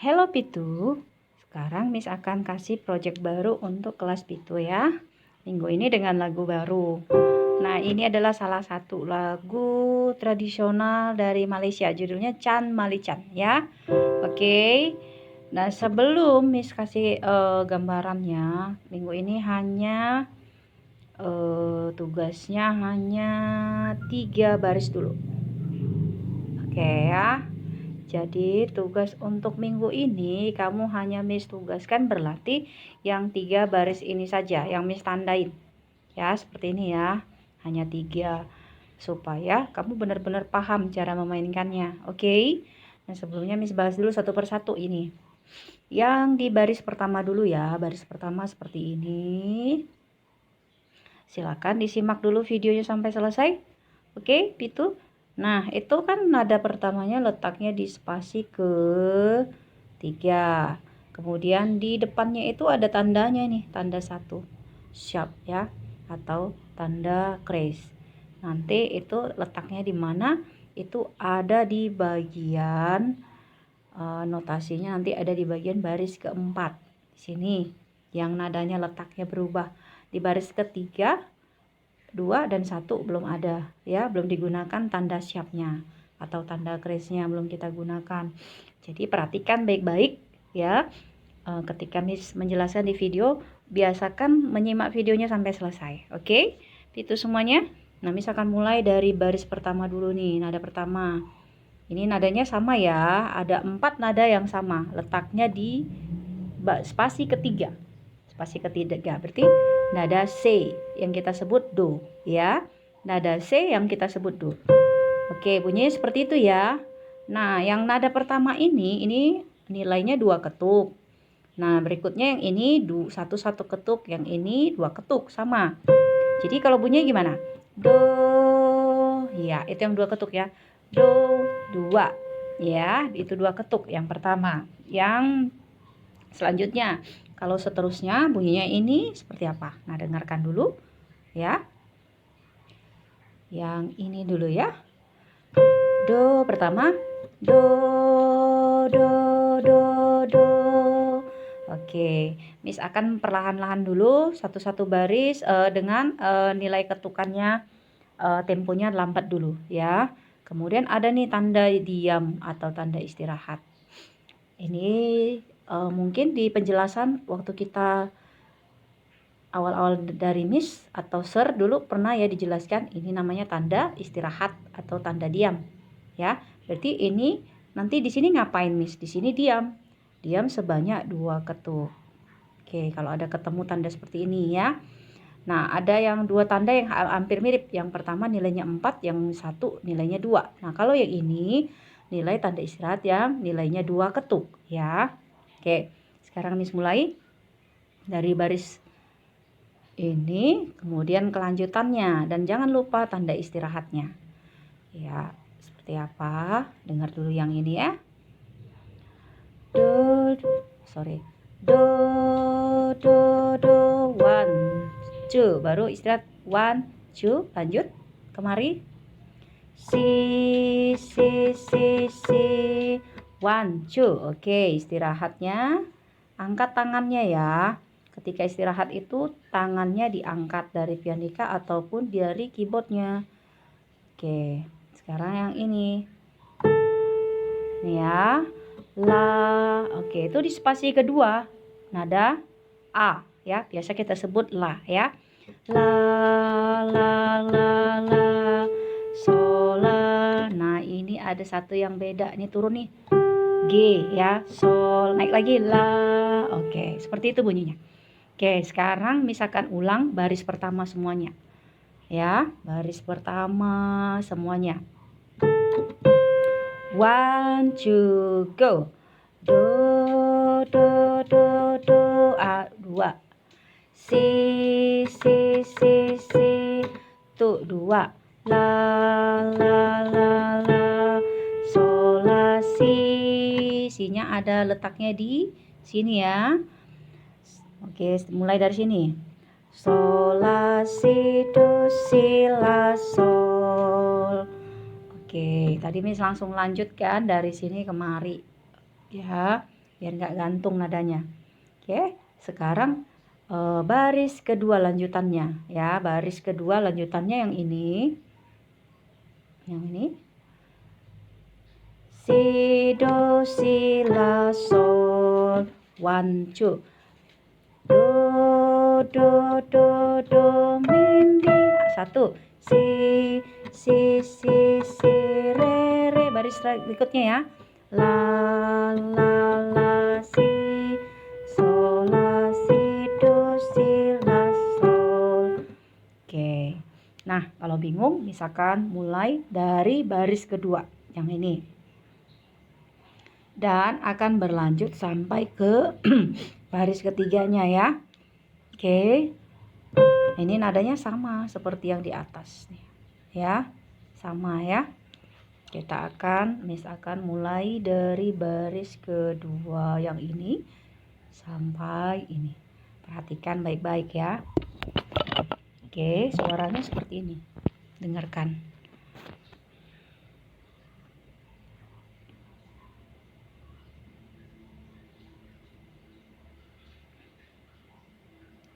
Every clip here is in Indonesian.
Hello Pitu, sekarang Miss akan kasih project baru untuk kelas Pitu ya. Minggu ini dengan lagu baru. Nah, ini adalah salah satu lagu tradisional dari Malaysia, judulnya Chan Malichan ya. Oke. Nah, sebelum Miss kasih gambarannya, minggu ini hanya tugasnya hanya 3 baris dulu. Oke ya. Jadi tugas untuk minggu ini kamu hanya Miss tugaskan berlatih yang 3 baris ini saja, yang Miss tandain ya, seperti ini ya, hanya 3, supaya kamu benar-benar paham cara memainkannya. Oke. Nah, sebelumnya Miss bahas dulu satu persatu ini. Yang di baris pertama dulu ya, baris pertama seperti ini. Silakan disimak dulu videonya sampai selesai. Oke, Pitu. Nah, itu kan nada pertamanya letaknya di spasi ke-3. Kemudian di depannya itu ada tandanya nih, tanda 1 sharp ya, atau tanda kres. Nanti itu letaknya di mana? Itu ada di bagian notasinya, nanti ada di bagian baris keempat. Di sini yang nadanya letaknya berubah. Di baris ketiga 2 dan 1 belum ada ya, belum digunakan tanda siapnya atau tanda kresnya, belum kita gunakan. Jadi perhatikan baik-baik ya, ketika Miss menjelaskan di video, biasakan menyimak videonya sampai selesai. Oke, itu semuanya. Nah, Miss akan mulai dari baris pertama dulu nih, nada pertama. Ini nadanya sama ya, ada 4 nada yang sama, letaknya di spasi ketiga. Spasi ketiga berarti nada C yang kita sebut do ya. Nada C yang kita sebut do. Oke, bunyinya seperti itu ya. Nah, yang nada pertama ini nilainya 2 ketuk. Nah, berikutnya yang ini satu ketuk, yang ini 2 ketuk sama. Jadi kalau bunyinya gimana? Do. Ya, itu yang 2 ketuk ya. Do 2. Ya, itu 2 ketuk yang pertama. Yang selanjutnya, kalau seterusnya bunyinya ini seperti apa? Nah, dengarkan dulu ya. Yang ini dulu ya. Do pertama, do do do do. Oke, Miss akan perlahan-lahan dulu satu-satu baris dengan nilai ketukannya, temponya lambat dulu ya. Kemudian ada nih tanda diam atau tanda istirahat. Ini mungkin di penjelasan waktu kita awal-awal dari Miss atau Sir dulu pernah ya dijelaskan, ini namanya tanda istirahat atau tanda diam ya. Berarti ini nanti di sini ngapain Miss? Di sini diam. Diam sebanyak 2 ketuk. Oke, kalau ada ketemu tanda seperti ini ya. Nah, ada yang 2 tanda yang hampir mirip. Yang pertama nilainya 4, yang satu nilainya 2. Nah, kalau yang ini nilai tanda istirahat yang nilainya 2 ketuk ya. Oke, sekarang Miss mulai dari baris ini, kemudian kelanjutannya, dan jangan lupa tanda istirahatnya ya. Seperti apa? Dengar dulu yang ini ya. Do, do do do 1 2, baru istirahat 1 2, lanjut kemari si 1 2. Oke, istirahatnya angkat tangannya ya. Ketika istirahat itu tangannya diangkat dari pianika ataupun dari keyboardnya. Oke, sekarang yang ini ya, la. Oke, itu di spasi kedua nada A ya, biasa kita sebut la ya. La la la la sol la. Nah, ini ada satu yang beda, ini turun nih, G ya, sol, naik lagi la. Oke, seperti itu bunyinya. Oke, sekarang misalkan ulang baris pertama semuanya ya, baris pertama semuanya. 1 2 go. Do do do do a 2. Si tu 2. La la la la sol la si. Si-nya ada letaknya di sini ya. Oke, mulai dari sini. Sol la si do si la sol. Oke, tadi Miss langsung lanjutkan dari sini kemari ya. biar nggak gantung nadanya. Oke, sekarang baris kedua lanjutannya ya, baris kedua lanjutannya yang ini, si do si la sol, 1 2, do do mi mi, 1, si re, baris berikutnya ya, la si sol la si do si la sol. Oke, nah kalau bingung misalkan mulai dari baris kedua yang ini dan akan berlanjut sampai ke baris ketiganya ya. Oke, ini nadanya sama seperti yang di atas nih ya, sama ya. Kita akan mulai dari baris kedua yang ini sampai ini. Perhatikan baik-baik ya. Oke, suaranya seperti ini. Dengarkan.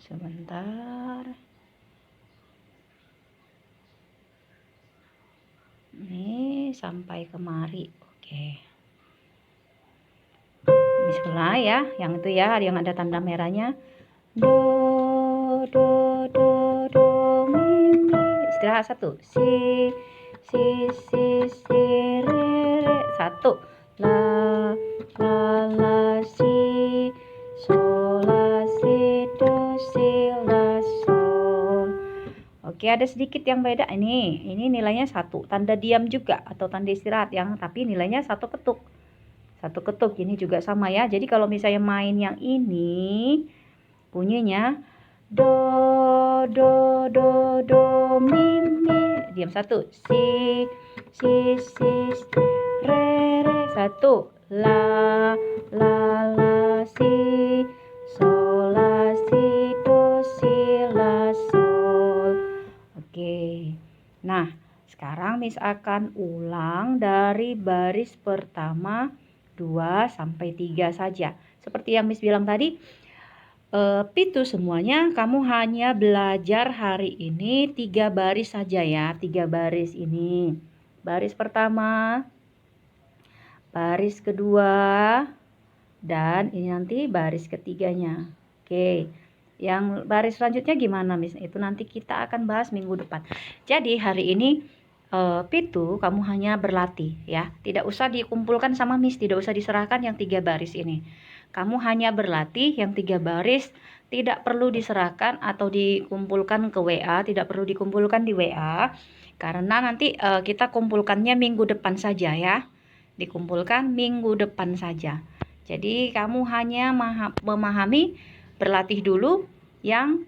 Sebentar. Ini sampai kemari. Oke. Bismillah ya, yang itu ya, yang ada tanda merahnya. Do mi mi. Istirahat 1. Si re 1. La si sol la si do si la sol. Oke, ada sedikit yang beda ini nilainya 1, tanda diam juga atau tanda istirahat yang tapi nilainya 1 ketuk. 1 ketuk ini juga sama ya. Jadi kalau misalnya main yang ini bunyinya do mi mi, diam 1, si re 1, la si sol la si do si la sol. Oke. Nah, sekarang Miss akan ulang dari baris pertama 2 sampai 3 saja. Seperti yang Miss bilang tadi, Pitu semuanya kamu hanya belajar hari ini 3 baris saja ya. 3 baris ini. Baris pertama, baris kedua, dan ini nanti baris ketiganya. Oke. Yang baris selanjutnya gimana Miss? Itu nanti kita akan bahas minggu depan. Jadi hari ini Pitu kamu hanya berlatih ya, tidak usah dikumpulkan sama Miss, tidak usah diserahkan yang 3 baris ini. Kamu hanya berlatih yang 3 baris, tidak perlu diserahkan atau dikumpulkan ke WA, tidak perlu dikumpulkan di WA karena nanti kita kumpulkannya minggu depan saja ya. Dikumpulkan minggu depan saja. Jadi kamu hanya memahami, berlatih dulu yang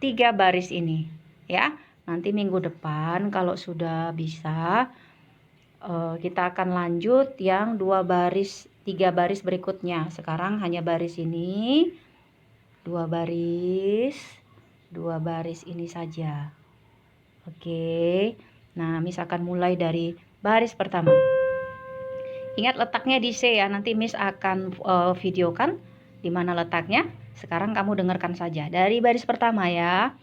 3 baris ini ya. Nanti minggu depan kalau sudah bisa kita akan lanjut yang 2 baris 3 baris berikutnya. Sekarang hanya baris ini, 2 baris ini saja. Oke. Nah, Miss akan mulai dari baris pertama. Ingat letaknya di C ya. Nanti Miss akan videokan di mana letaknya. Sekarang kamu dengarkan saja dari baris pertama ya.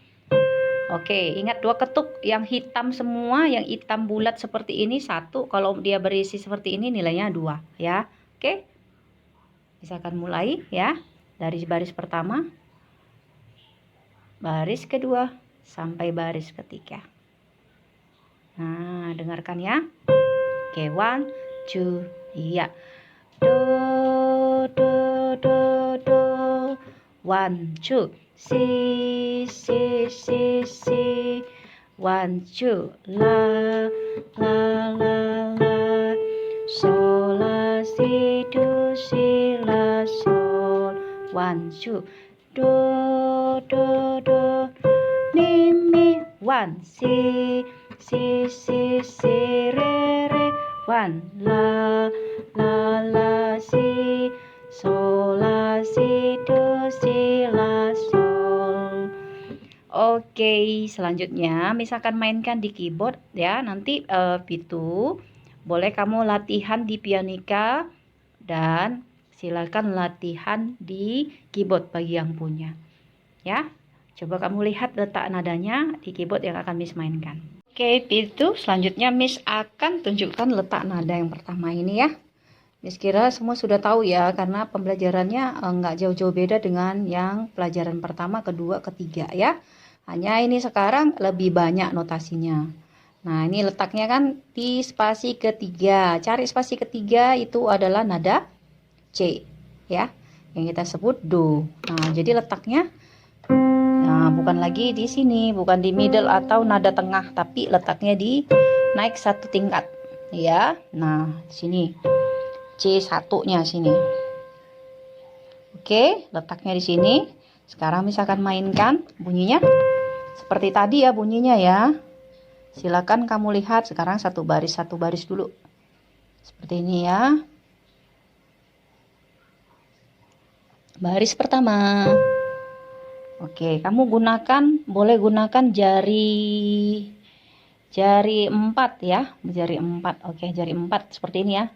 Oke, ingat 2 ketuk yang hitam semua, yang hitam bulat seperti ini 1, kalau dia berisi seperti ini nilainya 2 ya. Oke. Misalkan mulai ya dari baris pertama, baris kedua sampai baris ketiga. Nah, dengarkan ya. Oke, 1 2 iya. Do 1 2 si 1 2 la sol la si do si la sol 1 2 do mi mi 1 si re 1 la si sol la si do si la sol. Oke, selanjutnya misalkan mainkan di keyboard ya. Nanti Pitu boleh kamu latihan di pianika dan Silakan latihan di keyboard bagi yang punya. Ya, coba kamu lihat letak nadanya di keyboard yang akan Miss mainkan. Oke, itu selanjutnya Miss akan tunjukkan letak nada yang pertama ini ya. Miss kira semua sudah tahu ya, karena pembelajarannya nggak jauh-jauh beda dengan yang pelajaran pertama, kedua, ketiga ya. Hanya ini sekarang lebih banyak notasinya. Nah, ini letaknya kan di spasi ketiga. Cari spasi ketiga itu adalah nada C ya, yang kita sebut do. Nah, jadi letaknya bukan lagi di sini, bukan di middle atau nada tengah, tapi letaknya di naik satu tingkat ya. Nah, sini C1-nya sini. Oke, letaknya di sini. Sekarang misalkan mainkan bunyinya seperti tadi ya bunyinya ya. Silakan kamu lihat sekarang satu baris dulu. Seperti ini ya. Baris pertama. Oke, kamu boleh gunakan jari 4 ya, jari 4. Oke, jari 4 seperti ini ya.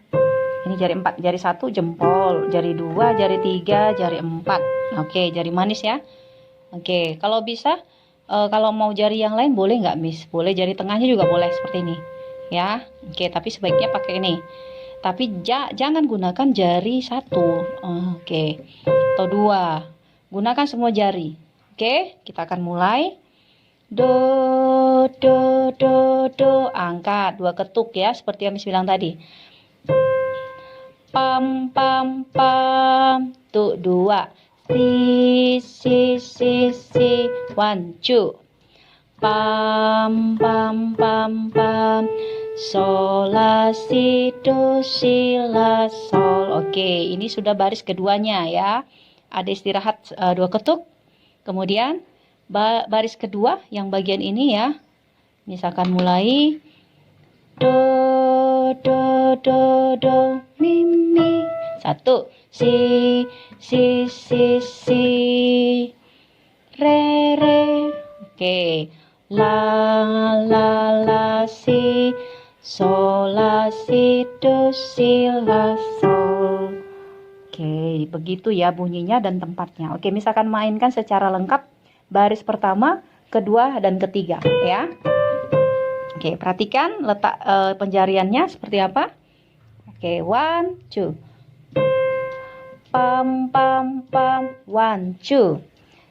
Ini jari 4, jari 1 jempol, jari 2, jari 3, jari 4. Oke, jari manis ya. Oke, kalau bisa kalau mau jari yang lain boleh nggak, Miss? Boleh, jari tengahnya juga boleh seperti ini ya. Oke, tapi sebaiknya pakai ini. Tapi jangan gunakan jari 1. Oke, atau 2. Gunakan semua jari. Oke, kita akan mulai. Do, do, do, do. Angkat 2 ketuk ya, seperti yang Miss bilang tadi. Pam, pam, pam. Tuh 2. Si, 1, 2. Pam, pam, pam, pam. Sol, la, si, do, si, la, sol. Oke, ini sudah baris keduanya ya. Ada istirahat 2 ketuk. Kemudian baris kedua yang bagian ini ya. Misalkan mulai do, do, do, do, mi, mi. 1, si, si, re, re. Oke, la, si, sol, la, si, do, si, la, sol. Oke, begitu ya bunyinya dan tempatnya. Oke, misalkan mainkan secara lengkap baris pertama, kedua, dan ketiga ya. Oke, perhatikan letak penjariannya seperti apa. Oke, 1, 2. Pam, pam, pam, 1, 2.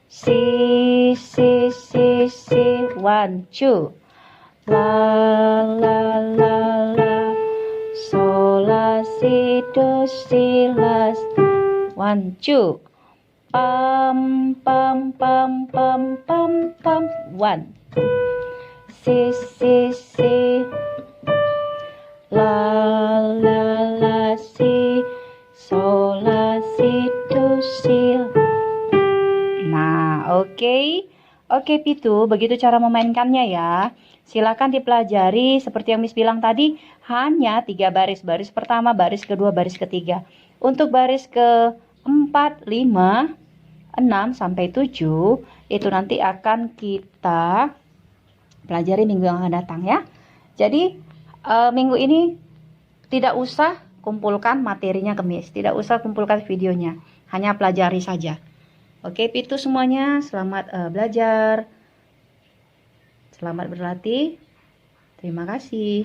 Si, 1, 2. La, la. Sol, la, si, do, si, la, 1, 2. Pam, pam, pam, pam, pam, pam, 1. Si. La, si. Sol, la, si, do, si. Nah, oke Pitu, begitu cara memainkannya ya. Silakan dipelajari seperti yang Miss bilang tadi, hanya 3 baris. Baris pertama, baris kedua, baris ketiga. Untuk baris ke 4, 5, 6 sampai 7 itu nanti akan kita pelajari minggu yang akan datang ya. Jadi minggu ini tidak usah kumpulkan materinya ke Miss, tidak usah kumpulkan videonya, hanya pelajari saja. Oke, Pitu semuanya, selamat belajar, selamat berlatih. Terima kasih.